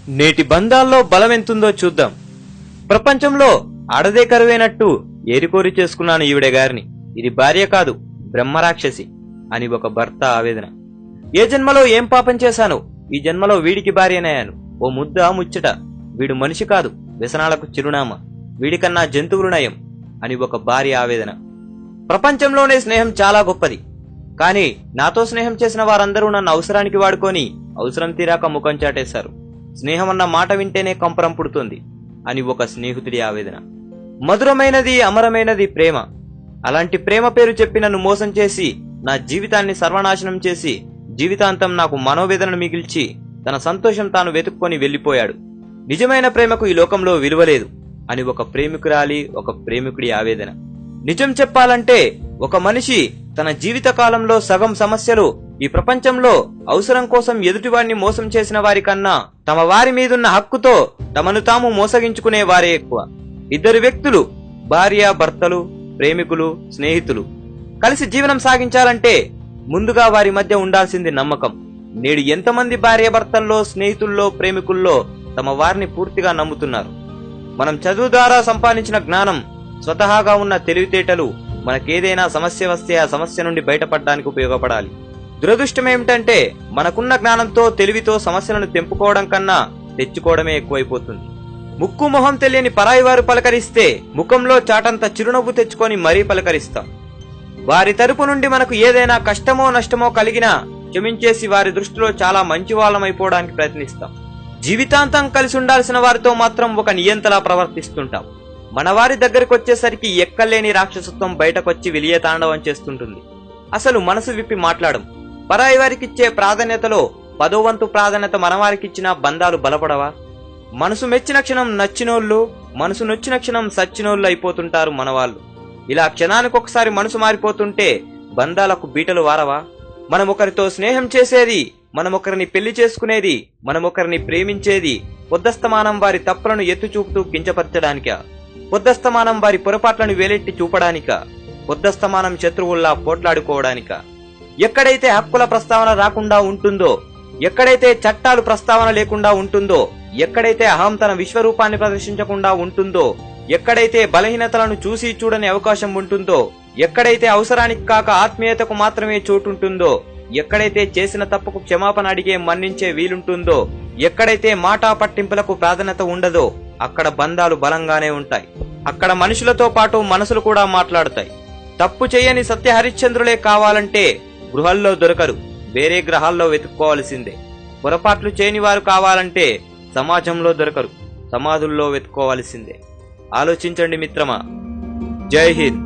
నేటి బంధాల్లో బలం ఎంతుందో చూద్దాం. ప్రపంచంలో ఆడదే కరువైనట్టు ఏరికోరి చేసుకున్నాను ఈవిడ గారిని, ఇది భార్య కాదు బ్రహ్మరాక్షసి అని ఒక భర్త ఆవేదన. ఏ జన్మలో ఏం పాపం చేశాను, ఈ జన్మలో వీడికి భార్యనయ్యాను. ఓ ముద్ద ముచ్చట, వీడు మనిషి కాదు వ్యసనాలకు చిరునామా, వీడికన్నా జంతువులు నయం అని ఒక భార్య ఆవేదన. ప్రపంచంలోనే స్నేహం చాలా గొప్పది, కానీ నాతో స్నేహం చేసిన వారందరూ నన్ను అవసరానికి వాడుకొని అవసరం తీరాక ముఖం చాటేశారు. స్నేహం అన్న మాట వింటేనే కంపరం పుడుతుంది అని ఒక స్నేహితుడి ఆవేదన. మధురమైనది అమరమైనది ప్రేమ. అలాంటి ప్రేమ పేరు చెప్పి నన్ను మోసం చేసి నా జీవితాన్ని సర్వనాశనం చేసి జీవితాంతం నాకు మనోవేదనను మిగిల్చి తన సంతోషం తాను వెతుక్కొని వెళ్లిపోయాడు. నిజమైన ప్రేమకు ఈ లోకంలో విలువలేదు అని ఒక ప్రేమికురాలి ఒక ప్రేమికుడి ఆవేదన. నిజం చెప్పాలంటే ఒక మనిషి తన జీవిత కాలంలో సగం సమస్యలు ఈ ప్రపంచంలో అవసరం కోసం ఎదుటివాడిని మోసం చేసిన వారి కన్నా తమ వారి మీదున్న హక్కుతో తమను తాము మోసగించుకునే వారే ఎక్కువ. ఇద్దరు వ్యక్తులు, భార్య భర్తలు, ప్రేమికులు, స్నేహితులు కలిసి జీవనం సాగించాలంటే ముందుగా వారి మధ్య ఉండాల్సింది నమ్మకం. నేడు ఎంతమంది భార్య భర్తల్లో, స్నేహితుల్లో, ప్రేమికుల్లో తమ వారిని పూర్తిగా నమ్ముతున్నారు? మనం చదువు ద్వారా సంపాదించిన జ్ఞానం, స్వతహాగా ఉన్న తెలివితేటలు మనకేదైనా సమస్య వస్తే ఆ సమస్య నుండి బయటపడడానికి ఉపయోగపడాలి. దురదృష్టమేమిటంటే మనకున్న జ్ఞానంతో తెలివితో సమస్యలను తెంపుకోవడం కన్నా తెచ్చుకోవడమే ఎక్కువైపోతుంది. ముక్కు మొహం తెలియని పరాయి వారు పలకరిస్తే ముఖంలో చాటంత చిరునవ్వు తెచ్చుకొని మరీ పలకరిస్తాం. వారి తరపు నుండి మనకు ఏదైనా కష్టమో నష్టమో కలిగినా క్షమించేసి వారి దృష్టిలో చాలా మంచి వాళ్ళమైపోవడానికి ప్రయత్నిస్తాం. జీవితాంతం కలిసి ఉండాల్సిన వారితో మాత్రం ఒక నియంతలా ప్రవర్తిస్తుంటాం. మన వారి దగ్గరకు వచ్చేసరికి ఎక్కలేని రాక్షసత్వం బయటకొచ్చి విలియ తాండవం చేస్తుంటుంది. అసలు మనసు విప్పి మాట్లాడం. పరాయి వారికిచ్చే ప్రాధాన్యతలో 10వ వంతు ప్రాధాన్యత మనవారికిచ్చినా బంధాలు బలపడవా? మనసు మెచ్చిన క్షణం నచ్చినోళ్ళు, మనసు నొచ్చిన క్షణం సచ్చినోళ్ళు అయిపోతుంటారు మనవాళ్ళు. ఇలా క్షణానికొకసారి మనసు మారిపోతుంటే బంధాలకు బీటలు వారవా? మనమొకరితో స్నేహం చేసేది, మనమొకరిని పెళ్లి చేసుకునేది, మనమొకరిని ప్రేమించేది పొద్దస్తమానం వారి తప్పులను ఎత్తు చూపుతూ కించపరచడానికా? పొద్దస్తమానం వారి పొరపాట్లను వేలెట్టి చూపడానికా? పొద్దస్తమానం శత్రువుల్లా పోట్లాడుకోవడానికా? ఎక్కడైతే హక్కుల ప్రస్తావన రాకుండా ఉంటుందో, ఎక్కడైతే చట్టాలు ప్రస్తావన లేకుండా ఉంటుందో, ఎక్కడైతే అహం తన విశ్వరూపాన్ని ప్రదర్శించకుండా ఉంటుందో, ఎక్కడైతే బలహీనతలను చూసి చూడని అవకాశం ఉంటుందో, ఎక్కడైతే అవసరానికి కాక ఆత్మీయతకు మాత్రమే చోటుంటుందో, ఎక్కడైతే చేసిన తప్పుకు క్షమాపణ అడిగే మన్నించే వీలుంటుందో, ఎక్కడైతే మాటా పట్టింపులకు ప్రాధాన్యత ఉండదో అక్కడ బంధాలు బలంగానే ఉంటాయి. అక్కడ మనుషులతో పాటు మనసులు కూడా మాట్లాడుతాయి. తప్పు చేయని సత్య హరిశ్చంద్రులే కావాలంటే గృహాల్లో దొరకరు, వేరే గ్రహాల్లో వెతుక్కోవాల్సిందే. పొరపాట్లు చేయని వారు కావాలంటే సమాజంలో దొరకరు, సమాధుల్లో వెతుక్కోవాల్సిందే. ఆలోచించండి మిత్రమా. జై హింద్.